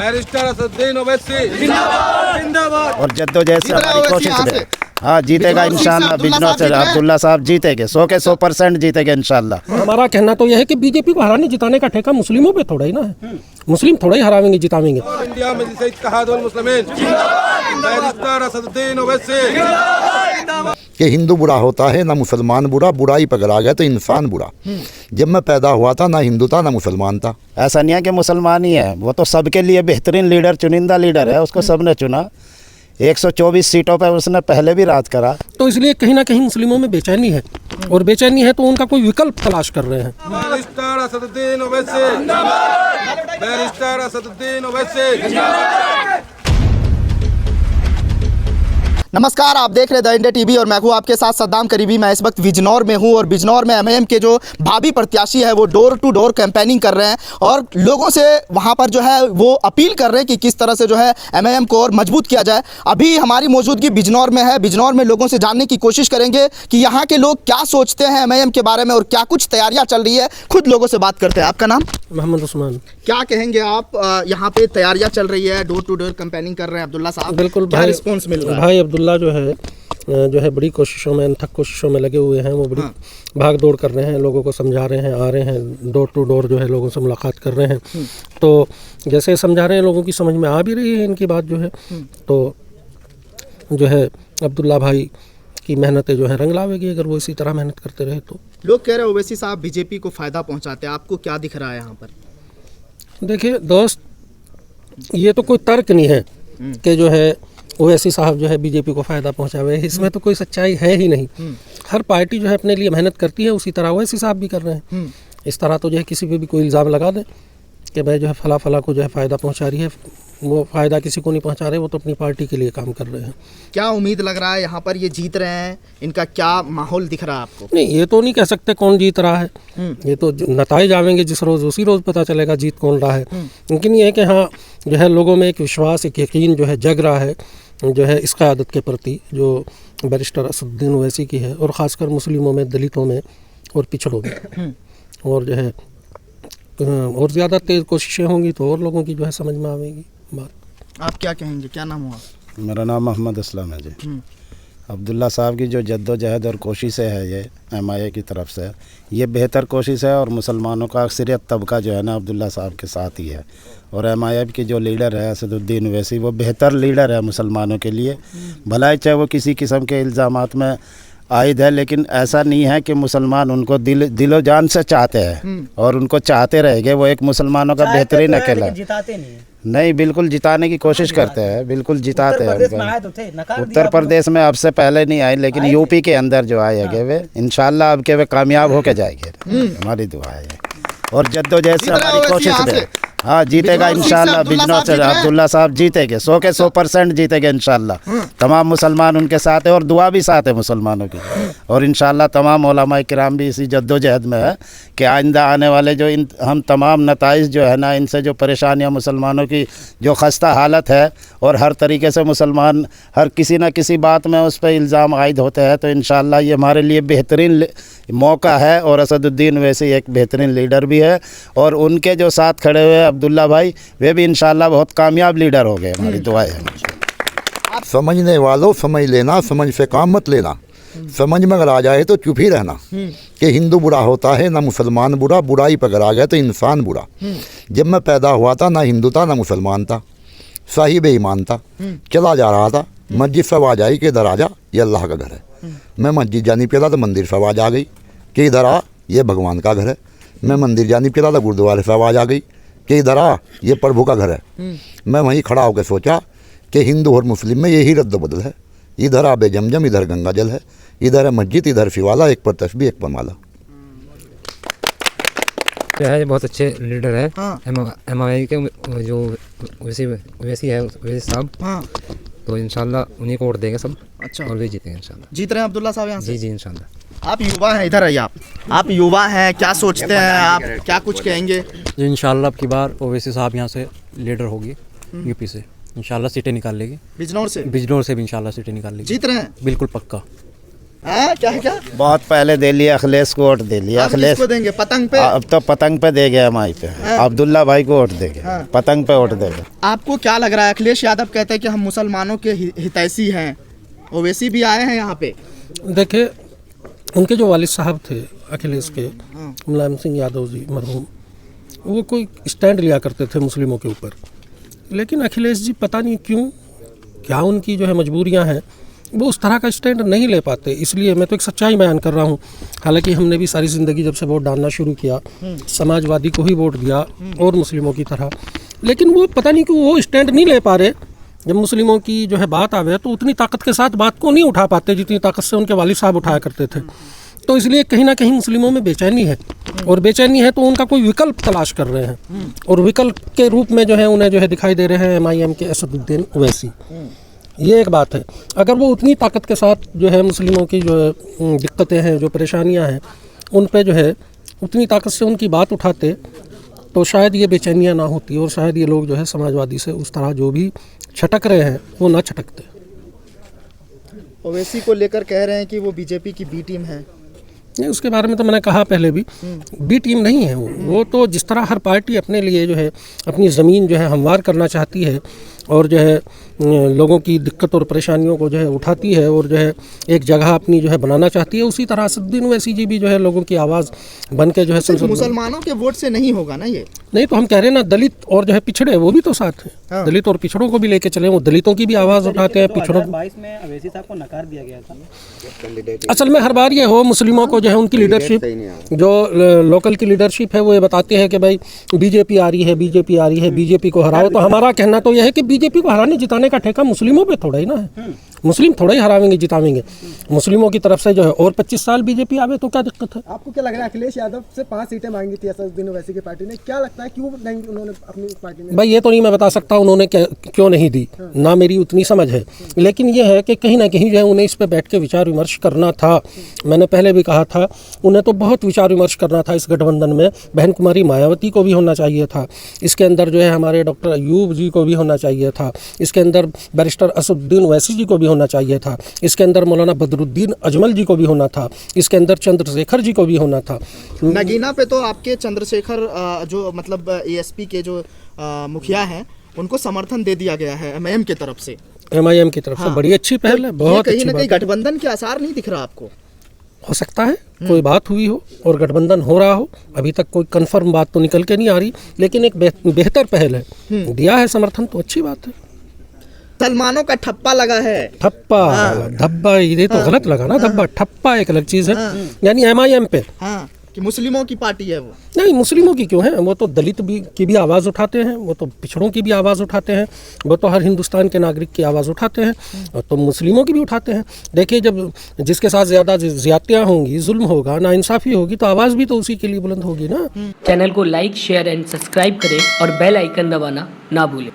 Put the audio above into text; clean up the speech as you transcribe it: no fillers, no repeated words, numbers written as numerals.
Barrister Asaduddin Owaisi जिंदाबाद। और जद्दोजहद से हमारी कोशिश है। हाँ, जीतेगा इंशाल्लाह। बिजनौर से अब्दुल्ला साहब जीतेंगे, 100 के 100% जीतेंगे इंशाल्लाह। हमारा कहना तो यह है कि बीजेपी को हराने जिताने का ठेका मुस्लिमों पे थोड़ा ही ना है। मुस्लिम थोड़ा ही हरावेंगे जितावेंगे। इंडिया मजलिस इत्तेहादुल मुस्लिमीन बैरिस्टर असदुद्दीन ओवैसी कि हिंदू बुरा होता है ना मुसलमान बुरा, बुराई पकड़ा गया तो इंसान बुरा। जब मैं पैदा हुआ था ना हिंदू था ना मुसलमान था। ऐसा नहीं है कि मुसलमान ही है, वो तो सबके लिए बेहतरीन लीडर, चुनिंदा लीडर है, उसको सबने चुना। 124 सीटों पर उसने पहले भी राज करा। तो इसलिए कहीं ना कहीं मुस्लिमों में बेचैनी है, और बेचैनी है तो उनका कोई विकल्प तलाश कर रहे हैं। Barrister Asaduddin Owaisi barrister Asaduddin Owaisi. नमस्कार, आप देख रहे हैं द इंडिया टीवी और मैं हूं आपके साथ सद्दाम करीबी। मैं इस वक्त बिजनौर में हूं और बिजनौर में एमआईएम के जो भावी प्रत्याशी है वो डोर टू डोर कैंपेनिंग कर रहे हैं और लोगों से वहां पर जो है वो अपील कर रहे हैं कि किस तरह से जो है एमआईएम को और मजबूत किया जाए। अभी हमारी मौजूदगी बिजनौर में है। बिजनौर में लोगों से जानने की कोशिश करेंगे कि यहाँ के लोग क्या सोचते हैं एमआईएम के बारे में और क्या कुछ तैयारियाँ चल रही है। खुद लोगों से बात करते हैं। आपका नाम? मोहम्मद उस्मान। क्या कहेंगे आप? यहाँ पे तैयारियाँ चल रही है, डोर टू डोर कैंपेनिंग कर रहे हैं अब्दुल्ला साहब। बिल्कुल, क्या रिस्पॉन्स मिल रहा है? भाई अब्दुल्ला जो है बड़ी कोशिशों में, अनथक कोशिशों में लगे हुए हैं। वो बड़ी भाग दौड़ कर रहे हैं, लोगों को समझा रहे हैं, आ रहे हैं डोर टू डोर जो है लोगों से मुलाकात कर रहे हैं। तो जैसे समझा रहे हैं, लोगों की समझ में आ भी रही है इनकी बात जो है। तो जो है अब्दुल्ला भाई की मेहनतें जो है रंग लावेगी अगर वो इसी तरह मेहनत करते रहे तो। लोग कह रहे हैं ओवैसी साहब बीजेपी को फायदा पहुंचाते हैं, आपको क्या दिख रहा है यहाँ पर? देखिए दोस्त, ये तो कोई तर्क नहीं है कि जो है ओवैसी साहब जो है बीजेपी को फ़ायदा पहुंचावे। इसमें तो कोई सच्चाई है ही नहीं। हर पार्टी जो है अपने लिए मेहनत करती है, उसी तरह ओवैसी साहब भी कर रहे हैं। इस तरह तो जो है किसी पे भी कोई इल्ज़ाम लगा दे कि भाई जो है फला को जो है फ़ायदा पहुंचा रही है, वो फ़ायदा किसी को नहीं पहुंचा रहे, वो तो अपनी पार्टी के लिए काम कर रहे हैं। क्या उम्मीद लग रहा है यहाँ पर ये जीत रहे हैं? इनका क्या माहौल दिख रहा है आपको? नहीं, ये तो नहीं कह सकते कौन जीत रहा है। ये तो नताइज आवेंगे जिस रोज़, उसी रोज़ पता चलेगा जीत कौन रहा है। लेकिन ये है कि हाँ जो है लोगों में एक विश्वास, एक यकीन जो है जग रहा है जो है इस क़यादत के प्रति जो बैरिस्टर असदुद्दीन ओवैसी की है, और ख़ासकर मुस्लिमों में, दलितों में और पिछड़ों में। और जो है और ज़्यादा तेज़ कोशिशें होंगी तो और लोगों की जो है समझ में आवेगी बात। आप क्या कहेंगे? क्या नाम हुआ? मेरा नाम मोहम्मद असलम है जी। अब्दुल्ला साहब की जो जद्दोजहद और कोशिशें है ये एमआईए की तरफ से, ये बेहतर कोशिश है। और मुसलमानों का अक्सरियत तबका जो है ना अब्दुल्ला साहब के साथ ही है। और एमआईए की जो लीडर है असदुद्दीन ओवैसी, वो बेहतर लीडर है मुसलमानों के लिए। भला चाहे वो किसी किस्म के इल्ज़ामात में आयद है, लेकिन ऐसा नहीं है कि मुसलमान उनको दिलो जान से चाहते हैं और उनको चाहते रहेंगे। वो एक मुसलमानों का बेहतरीन अकेला नहीं, बिल्कुल जिताने की कोशिश करते हैं, बिल्कुल जिताते हैं। उत्तर प्रदेश में अब से पहले नहीं आए, लेकिन यूपी के अंदर जो आएंगे वे इंशाल्लाह अब के वे कामयाब होके जाएंगे। हमारी दुआ है और जद्दोजहद से हमारी कोशिश है। हाँ, जीतेगा इंशाल्लाह। बिजनौर से अब्दुल्ला साहब जीतेंगे, 100 के 100% जीतेंगे इंशाल्लाह। तमाम मुसलमान उनके साथ है और दुआ भी साथ है मुसलमानों की। और इंशाल्लाह तमाम उलमाए किराम भी इसी जद्दोजहद में है कि आइंदा आने वाले जो हम तमाम नताइज जो है ना, इनसे जो परेशानियाँ मुसलमानों की जो खस्ता हालत है और हर तरीके से मुसलमान हर किसी न किसी बात में उस पर इल्ज़ाम आयद होते हैं, तो इंशाल्लाह ये हमारे लिए बेहतरीन मौका है। और असदुद्दीन वैसे एक बेहतरीन लीडर भी है और उनके जो साथ खड़े हुए अब्दुल्ला भाई, वे भी इंशाल्लाह बहुत कामयाब लीडर हो गए। हमारी दुआ है। आप समझने वालों समझ लेना, समझ से काम मत लेना। समझ में अगर आ जाए तो चुप ही रहना कि हिंदू बुरा होता है ना मुसलमान बुरा, बुराई पकड़ा गया तो इंसान बुरा। जब मैं पैदा हुआ था ना हिंदू था ना मुसलमान था, सही बेईमान था। चला जा रहा था, मस्जिद से आवाज़ आई कि इधर आ जा, ये अल्लाह का घर है। मैं मस्जिद जानी पिया था तो मंदिर से आवाज़ आ गई कि इधर आ, ये भगवान का घर है। मैं मंदिर जानी पिया था तो गुरुद्वारे से आवाज़ आ गई कि इधर आ, ये प्रभु का घर है। मैं वहीं खड़ा होकर सोचा कि हिंदू और मुस्लिम में यही रद्द बदल है। इधर आबे जमजम, इधर गंगा जल है, इधर है मस्जिद, इधर फिवाला, एक पर तस्बीह एक पर माला। है बहुत अच्छे लीडर है। एमआईए के जो वैसी है वैसे साहब। तो इंशाल्लाह उन्हीं को वोट देंगे सब। अच्छा, और वे जीतेंगे इंशाल्लाह। जीत रहे हैं अब्दुल्ला साहब यहाँ से? जी इंशाल्लाह। आप युवा हैं, इधर आइए। आप युवा हैं, क्या सोचते हैं आप? क्या कुछ कहेंगे? जी इंशाल्लाह अब की बार ओवैसी साहब यहाँ से लीडर होगी, यूपी से इंशाल्लाह सीटें निकाल लेगी। बिजनौर से? बिजनौर से भी इंशाल्लाह सीटें निकाल लेगी। जीत रहे हैं? बिल्कुल पक्का। क्या क्या बहुत पहले दे लिया, अखिलेश को वोट दे लिया। अब अखिलेश किसको देंगे? पतंग पे? अब तो पतंग पे दे गया एमआई पे। अब्दुल्ला भाई को वोट देंगे, पतंग पे वोट देंगे। आपको क्या लग रहा है? अखिलेश यादव कहते हैं कि हम मुसलमानों के हितैषी हैं, ओवैसी भी आए हैं यहाँ पे। देखिए, उनके जो वालिद साहब थे अखिलेश के, मुलायम सिंह यादव जी मरहूम, वो कोई स्टैंड लिया करते थे मुस्लिमों के ऊपर। लेकिन अखिलेश जी पता नहीं क्यों, क्या उनकी जो है मजबूरियां हैं, वो उस तरह का स्टैंड नहीं ले पाते। इसलिए मैं तो एक सच्चाई बयान कर रहा हूँ। हालांकि हमने भी सारी ज़िंदगी जब से वोट डालना शुरू किया, समाजवादी को ही वोट दिया और मुस्लिमों की तरह, लेकिन वो पता नहीं क्यों वो स्टैंड नहीं ले पा रहे। जब मुस्लिमों की जो है बात आवे तो उतनी ताकत के साथ बात को नहीं उठा पाते जितनी ताकत से उनके वालिद साहब उठाया करते थे। तो इसलिए कहीं ना कहीं मुस्लिमों में बेचैनी है, और बेचैनी है तो उनका कोई विकल्प तलाश कर रहे हैं, और विकल्प के रूप में जो है उन्हें जो है दिखाई दे रहे हैं MIM के असदुद्दीन ओवैसी। ये एक बात है। अगर वो उतनी ताकत के साथ जो है मुस्लिमों की जो है दिक्कतें हैं, जो परेशानियां हैं, उन पे जो है उतनी ताकत से उनकी बात उठाते तो शायद ये बेचैनियाँ ना होती, और शायद ये लोग जो है समाजवादी से उस तरह जो भी छटक रहे हैं वो ना छटकते। ओवैसी को लेकर कह रहे हैं कि वो बीजेपी की बी टीम है। नहीं, उसके बारे में तो मैंने कहा पहले भी, बी टीम नहीं है वो तो जिस तरह हर पार्टी अपने लिए जो है अपनी ज़मीन जो है हमवार करना चाहती है, और जो है लोगों की दिक्कत और परेशानियों को जो है उठाती है, और जो है एक जगह अपनी जो है बनाना चाहती है, उसी तरह असदुद्दीन ओवैसी जी भी जो है लोगों की आवाज़ बन के जो है सिर्फ मुसलमानों के वोट से नहीं होगा ना ये। नहीं, तो हम कह रहे हैं ना, दलित और जो है पिछड़े वो भी तो साथ हैं। दलित और पिछड़ों को भी लेके चले, वो दलितों की भी आवाज़ उठाते हैं, पिछड़ों। 2022 में ओवैसी साहब को नकार दिया गया था। असल में हर बार ये हो, मुस्लिमों को जो है उनकी लीडरशिप, जो लोकल की लीडरशिप है, वो ये बताते हैं कि भाई बीजेपी आ रही है, बीजेपी आ रही है, बीजेपी को हराओ। तो हमारा कहना तो यह है कि बीजेपी को हराने जिताने का ठेका मुस्लिमों पे थोड़ा ही ना है। मुस्लिम थोड़ा ही हरावेंगे जितावेंगे। मुस्लिमों की तरफ से जो है और 25 साल बीजेपी आवे तो क्या दिक्कत है? आपको क्या लग रहा है? अखिलेश यादव से 5 सीटें मांगी थी असदुद्दीन ओवैसी की पार्टी ने, क्या लगता है क्यों नहीं उन्होंने अपनी पार्टी में? भाई ये तो नहीं मैं बता सकता उन्होंने क्यों नहीं दी, ना मेरी उतनी समझ है। लेकिन ये है कि कहीं ना कहीं जो है उन्हें इस पर बैठ के विचार विमर्श करना था। मैंने पहले भी कहा था, उन्हें तो बहुत विचार विमर्श करना था इस गठबंधन में। बहन कुमारी मायावती को भी होना चाहिए था, इसके अंदर जो है हमारे डॉक्टर अयूब जी को भी होना चाहिए था, इसके अंदर बैरिस्टर असदुद्दीन ओवैसी जी को भी होना चाहिए था, इसके अंदर मौलाना बदरुद्दीन अजमल जी को भी होना था, इसके अंदर चंद्रशेखर जी को भी होना था। नगीना पे तो आपके चंद्रशेखर जो मतलब ASP के जो मुखिया हैं, उनको समर्थन दे दिया गया है MIM की तरफ से। MIM की तरफ से बड़ी अच्छी पहल है, बहुत कहीं अच्छी ना कहीं बात है। गठबंधन के आसार नहीं दिख रहा आपको? हो सकता है कोई बात हुई हो और गठबंधन हो रहा हो, अभी तक कोई कंफर्म बात तो निकल के नहीं आ रही, लेकिन एक बेहतर पहल है, दिया है समर्थन तो अच्छी बात है। मुसलमानों का ठप्पा लगा है। ठप्पा धब्बा, ये तो गलत लगा ना। धब्बा ठप्पा एक अलग चीज़ है, यानी MIM पे कि मुस्लिमों की पार्टी है वो। नहीं, मुस्लिमों की क्यों है? वो तो दलित की भी आवाज़ उठाते हैं, वो तो पिछड़ों की भी आवाज़ उठाते हैं, वो तो हर हिंदुस्तान के नागरिक की आवाज़ उठाते हैं, और तो मुस्लिमों की भी उठाते हैं। देखिए, जब जिसके साथ ज़्यादा ज़्यादतियाँ होंगी, जुल्म होगा, नाइंसाफ़ी होगी, तो आवाज़ भी तो उसी के लिए बुलंद होगी ना। चैनल को लाइक, शेयर एंड सब्सक्राइब करें और बेल आइकन दबाना ना भूलें।